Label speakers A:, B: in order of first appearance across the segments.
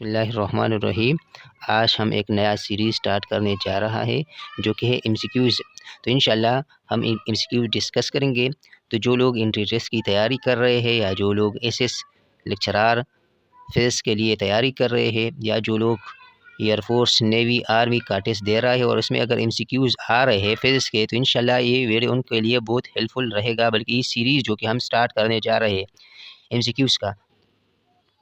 A: बिस्मिल्लाहिर्रहमानिर्रहीम। आज हम एक नया सीरीज़ स्टार्ट करने जा रहा है जो कि है एमसीक्यूज़। तो इंशाल्लाह हम एमसीक्यू डिस्कस करेंगे। तो जो लोग एंट्री टेस्ट की तैयारी कर रहे हैं या जो लोग एसएस लेक्चरार फेस के लिए तैयारी कर रहे हैं या जो लोग एयरफोर्स नेवी आर्मी का टेस्ट दे रहा है और उसमें अगर एमसीक्यूज़ आ रहे हैं फिज़िक्स के, तो इंशाल्लाह ये वीडियो उनके लिए बहुत हेल्पफुल रहेगा। बल्कि इस सीरीज़ जो कि हम स्टार्ट करने जा रहे हैं एमसीक्यूज़ का,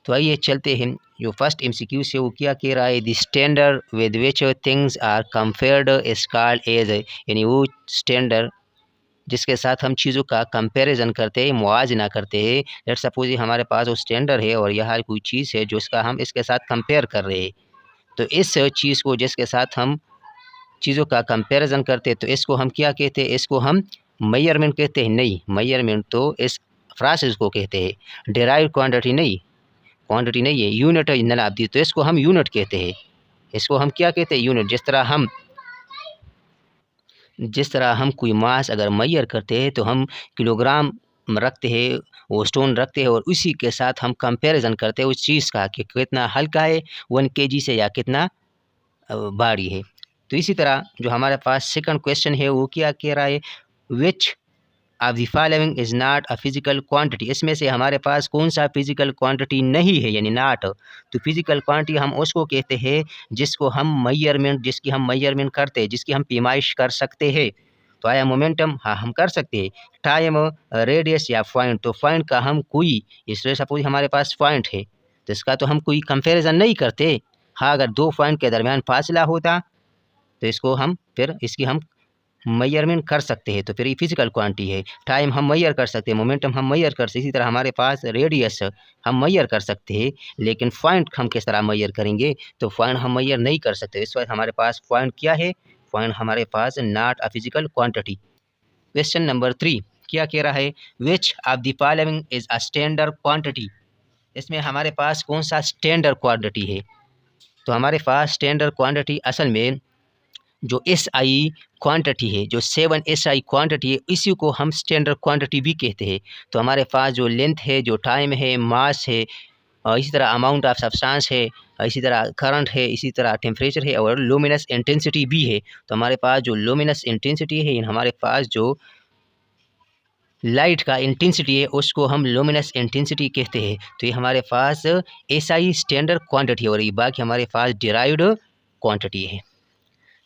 A: तो आइए चलते हैं। जो फर्स्ट एमसीक्यू से वो क्या कह रहा है, the standard with which things are compared is called age, यानी वो स्टैंडर्ड जिसके साथ हम चीज़ों का कंपैरिजन करते हैं, मुआजना करते हैं। लेट सपोज हमारे पास वो स्टैंडर्ड है और यह कोई चीज़ है जो इसका हम इसके साथ कंपेयर कर रहे हैं। तो इस चीज़ को जिसके साथ हम चीज़ों का कंपैरिजन करते हैं तो इसको हम क्या कहते हैं, इसको हम मेजरमेंट कहते हैं। नहीं, मेजरमेंट तो इस प्रोसेस को कहते हैं, डेराइव्ड क्वांटिटी नहीं, क्वांटिटी नहीं है, यूनिट है नलाब्दी, तो इसको हम यूनिट कहते हैं। इसको हम क्या कहते हैं, यूनिट। जिस तरह हम कोई मास अगर मैयर करते हैं तो हम किलोग्राम रखते हैं, वो स्टोन रखते हैं और उसी के साथ हम कंपैरिजन करते हैं उस चीज़ का कि कितना हल्का है 1 केजी से या कितना भारी है। तो इसी तरह जो हमारे पास सेकंड क्वेश्चन है वो क्या कह रहा है, which of the following is not a physical quantity. इसमें से हमारे पास कौन सा फिजिकल क्वांटिटी नहीं है, यानी नॉट। तो फिजिकल क्वांटिटी हम उसको कहते हैं जिसको हम मेजरमेंट, जिसकी हम मेजरमेंट करते हैं, जिसकी हम पैमाइश कर सकते हैं। तो आया मोमेंटम, हाँ हम कर सकते हैं। टाइम, रेडियस या पॉइंट, तो पॉइंट का हम कोई, इसलिए सपोज हमारे पास पॉइंट है तो इसका तो हम कोई कंपेरिजन नहीं करते। हाँ, अगर दो पॉइंट के दरमियान फासला होता तो इसको हम फिर इसकी हम मेजरमेंट कर सकते हैं, तो फिर ये फिजिकल क्वांटिटी है। टाइम हम मेजर कर सकते हैं, मोमेंटम हम मेजर कर सकते हैं। इसी तरह हमारे पास रेडियस हम मेजर कर सकते हैं, लेकिन पॉइंट हम किस तरह मेजर करेंगे, तो पॉइंट हम मेजर नहीं कर सकते। इस वक्त हमारे पास पॉइंट क्या है, पॉइंट हमारे पास not a physical quantity. Question number 3 क्या कह रहा है, which of the following is a standard quantity. इसमें हमारे पास कौन सा स्टैंडर्ड क्वांटिटी है। तो हमारे पास स्टैंडर्ड क्वांटिटी असल में जो एसआई क्वांटिटी है, जो 7 एसआई क्वांटिटी है, इसी को हम स्टैंडर्ड क्वांटिटी भी कहते हैं। तो हमारे पास जो लेंथ है, जो टाइम है, मास है, और इसी तरह अमाउंट ऑफ सब्सटेंस है, इसी तरह करंट है, इसी तरह टेम्परेचर है और लुमिनस इंटेंसिटी भी है। तो हमारे पास जो लुमिनस इंटेंसिटी है, हमारे पास जो लाइट का इंटेंसिटी है उसको हम लुमिनस इंटेंसिटी कहते हैं। तो ये हमारे पास एसआई स्टैंडर्ड क्वांटिटी है और ये बाकी हमारे पास डिराइव्ड क्वांटिटी है।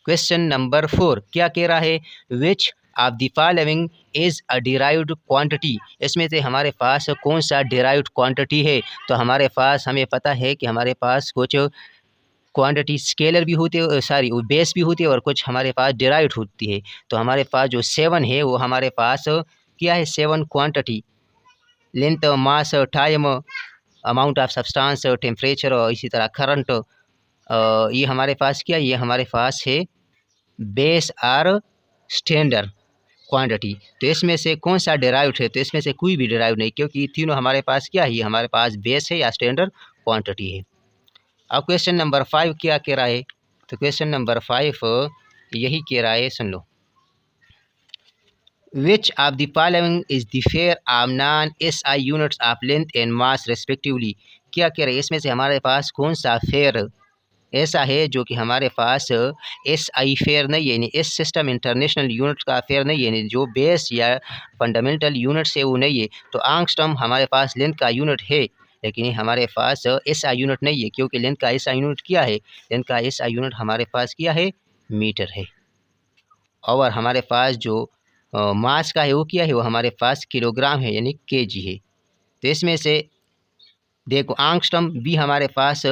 A: क्वेश्चन नंबर 4 क्या कह रहा है, which of the following is a derived quantity. इसमें से हमारे पास कौन सा डिराइव्ड क्वांटिटी है। तो हमारे पास हमें पता है कि हमारे पास कुछ क्वांटिटी स्केलर भी होती है, सॉरी वो बेस भी होती है, और कुछ हमारे पास डिराइव्ड होती है। तो हमारे पास जो 7 है वो हमारे पास क्या है, 7 quantity, length, mass, time, amount of substance, temperature और इसी तरह करंट, ये हमारे पास क्या, ये हमारे पास है बेस और स्टैंडर्ड क्वांटिटी। तो इसमें से कौन सा डिराइव्ड है, तो इसमें से कोई भी डिराइव नहीं, क्योंकि ये तीनों हमारे पास क्या है, हमारे पास बेस है या स्टैंडर्ड क्वांटिटी है। अब क्वेश्चन नंबर 5 क्या कह रहा है, तो क्वेश्चन नंबर 5 यही कह रहा है, सुन लो। Which of the following is the pair of non SI units of length and mass respectively. क्या कह रहा है, इसमें से हमारे पास कौन सा फेयर ऐसा है जो कि हमारे पास एस आई फेयर नहीं है, यानी एस सिस्टम इंटरनेशनल यूनिट का फेयर नहीं है, यानी जो बेस या फंडामेंटल यूनिट से वो नहीं है। तो आंगस्ट्रम हमारे पास लेंथ का यूनिट है, लेकिन हमारे पास एस आई यूनिट नहीं है, क्योंकि लेंथ का एस आई यूनिट क्या है, लेंथ का एस आई यूनिट हमारे पास क्या है, मीटर है। और हमारे पास जो मास का है वो क्या है, वो हमारे पास किलोग्राम है, यानी केजी है। तो इसमें से देखो आंगस्ट्रम भी हमारे पास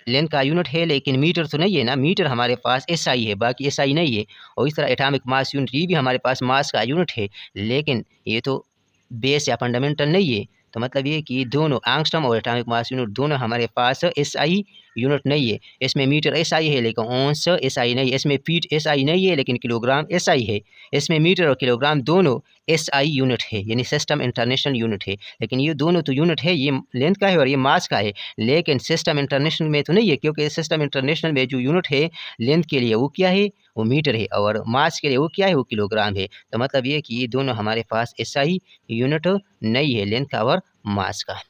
A: लेंथ का यूनिट है, लेकिन मीटर तो नहीं है ना, मीटर हमारे पास एसआई है, बाकी एसआई नहीं है। और इस तरह एटॉमिक मास यूनिट ये भी हमारे पास मास का यूनिट है, लेकिन ये तो बेस या फंडामेंटल नहीं है। तो मतलब ये कि दोनों एंगस्ट्रम और एटॉमिक मास यूनिट दोनों हमारे पास एसआई यूनिट नहीं है। इसमें मीटर एसआई है लेकिन ओंस एसआई नहीं है, इसमें फीट एसआई नहीं है लेकिन किलोग्राम एसआई है। इसमें मीटर और किलोग्राम दोनों एसआई यूनिट है, यानी सिस्टम इंटरनेशनल यूनिट है। लेकिन ये दोनों तो यूनिट है, ये लेंथ का है और ये मास का है, लेकिन सिस्टम इंटरनेशनल में तो नहीं है, क्योंकि सिस्टम इंटरनेशनल में जो यूनिट है लेंथ के लिए वो क्या है, वो मीटर है, और मास के लिए वो क्या है, वो किलोग्राम है। तो मतलब ये कि ये दोनों हमारे पास एसआई यूनिट नहीं है, लेंथ का और मास का।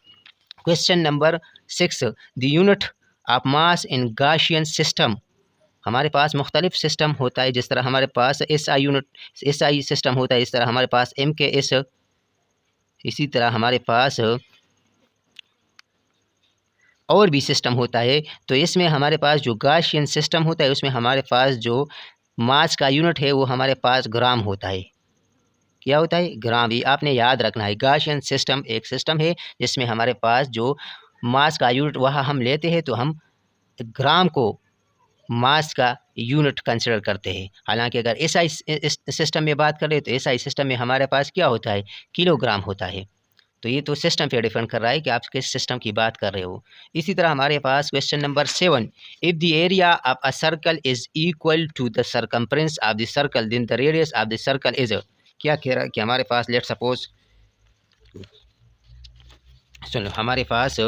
A: Question number 6, the unit of mass in Gaussian system. हमारे पास मुख्तलिफ सिस्टम होता है, जिस तरह हमारे पास SI सिस्टम होता है, इस तरह हमारे पास MKS, इसी तरह हमारे पास और भी सिस्टम होता है। तो इसमें हमारे पास जो गॉसियन सिस्टम होता है उसमें हमारे पास जो मास का यूनिट है वो हमारे पास ग्राम होता है। क्या होता है? ग्राम। ये आपने याद रखना है। गॉसियन सिस्टम एक सिस्टम है जिसमें हमारे पास जो मास का यूनिट वह हम लेते हैं तो हम ग्राम को मास का यूनिट कंसिडर करते हैं। हालांकि अगर SI सिस्टम में बात करें तो SI सिस्टम में हमारे पास क्या होता है? किलोग्राम होता है। तो ये तो सिस्टम पे डिपेंड कर रहा है कि आप किस सिस्टम की बात कर रहे हो। इसी तरह हमारे पास question number 7, if the area of a circle is equal to the circumference of the circle then the radius of the circle is. क्या कह रहा है कि हमारे पास लेट सपोज, सुनो, हमारे पास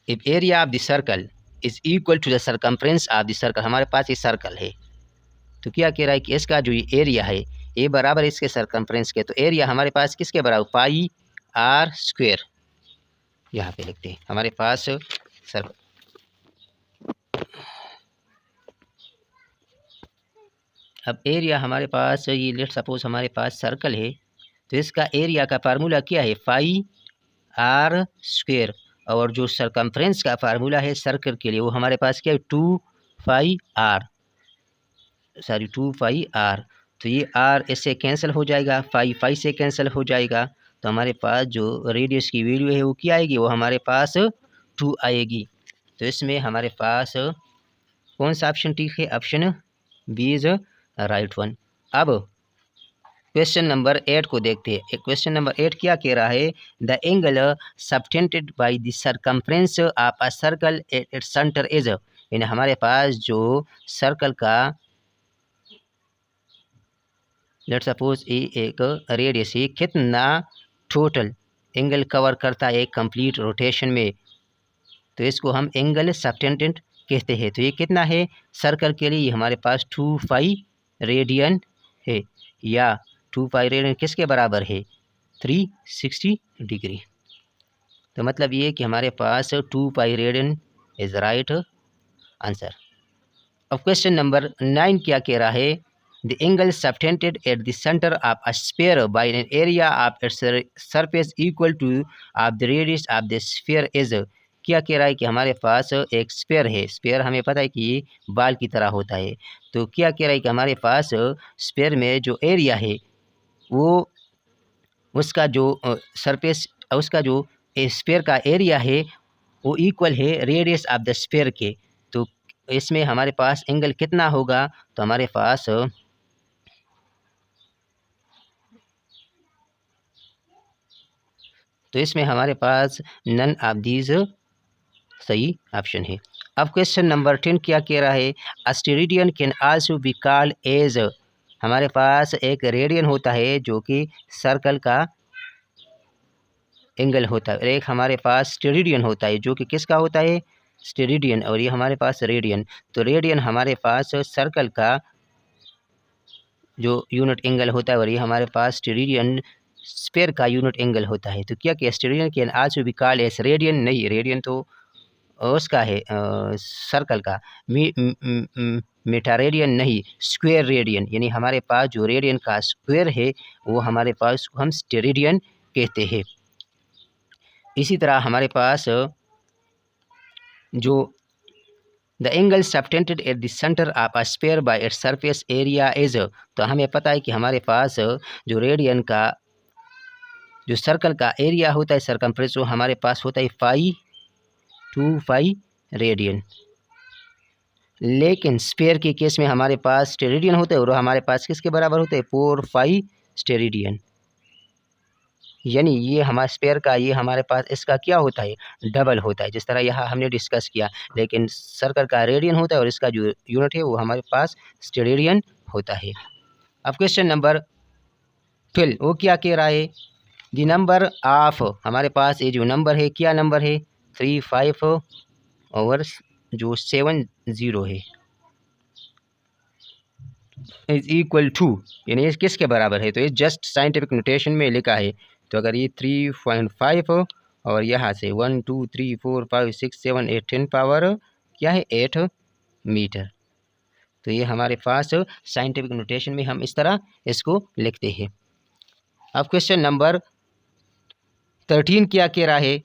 A: if area of the circle is equal to the circumference of the circle, हमारे पास ये सर्कल है। तो क्या कह रहा है कि इसका जो एरिया है ये बराबर इसके सरकमफ्रेंस के। तो एरिया हमारे पास किसके बराबर? पाई आर स्क्वायर। यहाँ पे लिखते हैं हमारे पास सर, अब एरिया हमारे पास ये लेट सपोज हमारे पास सर्कल है तो इसका एरिया का फार्मूला क्या है? पाई आर स्क्वायर। और जो सरकमफ्रेंस का फार्मूला है सर्कल के लिए वो हमारे पास क्या है? 2 पाई आर। तो ये आर इससे कैंसिल हो जाएगा, पाई से कैंसिल हो जाएगा। तो हमारे पास जो रेडियस की वैल्यू है वो क्या आएगी? वो हमारे पास 2 आएगी। तो इसमें हमारे पास कौन सा ऑप्शन ठीक है? Option B is right one. अब क्वेश्चन नंबर 8 को देखते हैं। क्वेश्चन नंबर 8 क्या कह रहा है? The angle subtended by the circumference of a circle at its centre is. यानी हमारे पास जो सर्कल का लेट सपोज ये एक रेडियस है, कितना टोटल एंगल कवर करता है एक कंप्लीट रोटेशन में, तो इसको हम एंगल सबटेंडेड कहते हैं। तो ये कितना है? सर्कल के लिए हमारे पास 2 पाई रेडियन है, या 2 पाई रेडियन किसके बराबर है? 360 डिग्री। तो मतलब ये कि हमारे पास 2 pi radian is right answer. अब क्वेश्चन नंबर 9 क्या कह रहा है? The angle subtended at the centre of a sphere by an area of its surface equal to of the radius of the sphere is. क्या कह रहा है कि हमारे पास एक स्फीयर है। स्फीयर हमें पता है कि बाल की तरह होता है। तो क्या कह रहा है कि हमारे पास स्फीयर में जो एरिया है वो उसका जो सरफेस, उसका जो स्फीयर का एरिया है वो इक्वल है रेडियस ऑफ द स्फीयर के। तो इसमें हमारे पास एंगल कितना होगा? तो हमारे पास इसमें हमारे पास नन ऑफ दीज सही ऑप्शन है। अब क्वेश्चन नंबर 10 क्या कह रहा है? Asteroid can also be called as. हमारे पास एक रेडियन होता है जो कि सर्कल का एंगल होता है, एक हमारे पास स्टेरिडियन होता है जो कि किसका होता है? स्टेरिडियन। और ये हमारे पास रेडियन। तो रेडियन हमारे पास सर्कल का जो यूनिट एंगल होता है और ये हमारे पास स्टेरिडियन स्फीयर का यूनिट एंगल होता है। तो क्या कि steradian can also be called as radian? नहीं, रेडियन तो उसका है सर्कल का। मेटारेडियन नहीं, स्क्वायर रेडियन। यानी हमारे पास जो रेडियन का स्क्वायर है वो हमारे पास हम स्टेरिडियन कहते हैं। इसी तरह हमारे पास जो the angle subtended at the centre of a sphere bye its surface area is. तो हमें पता है कि हमारे पास जो रेडियन का जो सर्कल का एरिया होता है सरकमफ्रेंस वो हमारे पास होता है 2 पाई रेडियन। लेकिन स्फीयर के केस में हमारे पास स्टेरिडियन होता है और हमारे पास किसके बराबर होता है? 4 पाई स्टेरिडियन। यानी ये हमारे स्फीयर का ये हमारे पास इसका क्या होता है? डबल होता है, जिस तरह यहाँ हमने डिस्कस किया। लेकिन सर्कल का रेडियन होता है और इसका जो यूनिट है वो हमारे पास स्टेरिडियन होता है। अब क्वेश्चन नंबर 12 वो क्या कह रहा है? द नंबर ऑफ, हमारे पास ये जो नंबर है क्या नंबर है? 3 5 और जो 7 0 है। इज इक्वल टू, यानी ये किसके बराबर है, तो ये जस्ट साइंटिफिक नोटेशन में लिखा है। तो अगर ये 3.5 और यहाँ से 1 2 3 4 5 6 7 8 10 पावर क्या है 8 मीटर। तो ये हमारे पास साइंटिफिक नोटेशन में हम इस तरह इसको लिखते हैं। अब क्वेश्चन नंबर 13 क्या कह रहा है,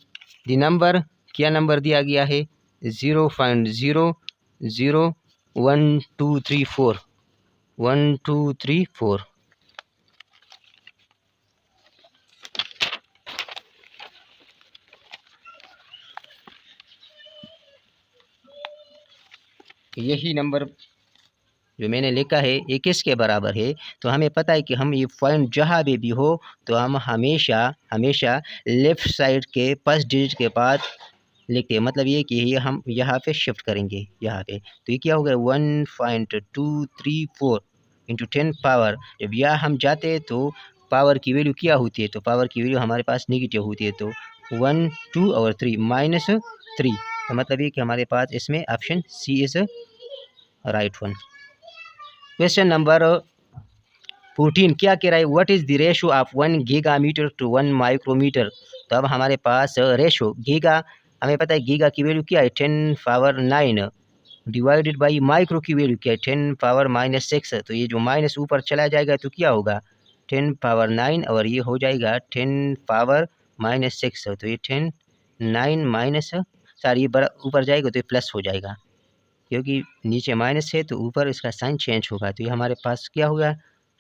A: दी नंबर, क्या नंबर दिया गया है 0.001234 1 2 3 4। यही नंबर जो मैंने लिखा है ये किसके बराबर है, तो हमें पता है कि हम ये पॉइंट जहाँ भी हो तो हम हमेशा हमेशा लेफ़्ट साइड के फर्स्ट डिजिट के बाद लिखते हैं। मतलब ये कि ये हम यहाँ पे शिफ्ट करेंगे यहाँ पे, तो ये क्या होगा 1.234 इंटू 10 पावर। जब यहाँ हम जाते हैं तो पावर की वैल्यू क्या होती है, तो पावर की वैल्यू हमारे पास निगेटिव होती है। तो 1 2 और 3 -3, तो मतलब ये कि हमारे पास इसमें option C is right one. Question number 14 क्या कह रहा है, what is the ratio of 1 gigameter to 1 micrometer. तो अब हमारे पास रेशो गीगा, हमें पता है गीगा की वैल्यू क्या है 10 पावर 9 डिवाइडेड बाई माइक्रो की वैल्यू क्या है 10 पावर -6। तो ये जो माइनस ऊपर चला जाएगा तो क्या होगा 10 पावर 9 और ये हो जाएगा 10 पावर -6। तो ये 10 9 माइनस सॉरी ये बड़ा ऊपर जाएगा तो ये प्लस हो जाएगा, क्योंकि नीचे माइनस है तो ऊपर इसका साइन चेंज होगा। तो ये हमारे पास क्या होगा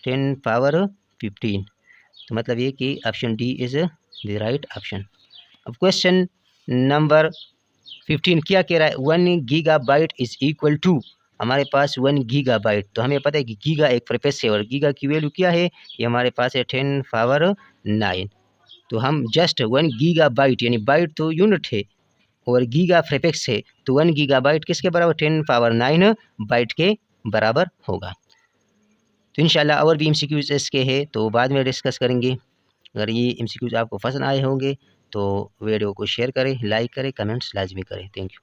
A: 10 पावर 15। तो मतलब ये कि option D is the right option. अब क्वेश्चन नंबर 15 क्या कह रहा है, 1 गीगाबाइट इज़ इक्वल टू, हमारे पास 1 गीगाबाइट। तो हमें पता है कि गीगा एक प्रीफिक्स है और गीगा की वैल्यू क्या है, ये हमारे पास है 10 पावर 9। तो हम जस्ट 1 गीगाबाइट, यानी बाइट तो यूनिट है और गीगा प्रीफिक्स है, तो 1 गीगाबाइट किसके बराबर 10 पावर 9 बाइट के बराबर होगा। तो इंशाल्लाह और भी एमसीक्यूज इसके है तो बाद में डिस्कस करेंगे। अगर ये एमसीक्यूज आपको पसंद आए होंगे तो वीडियो को शेयर करें, लाइक करें, कमेंट्स लाजमी करें। Thank you.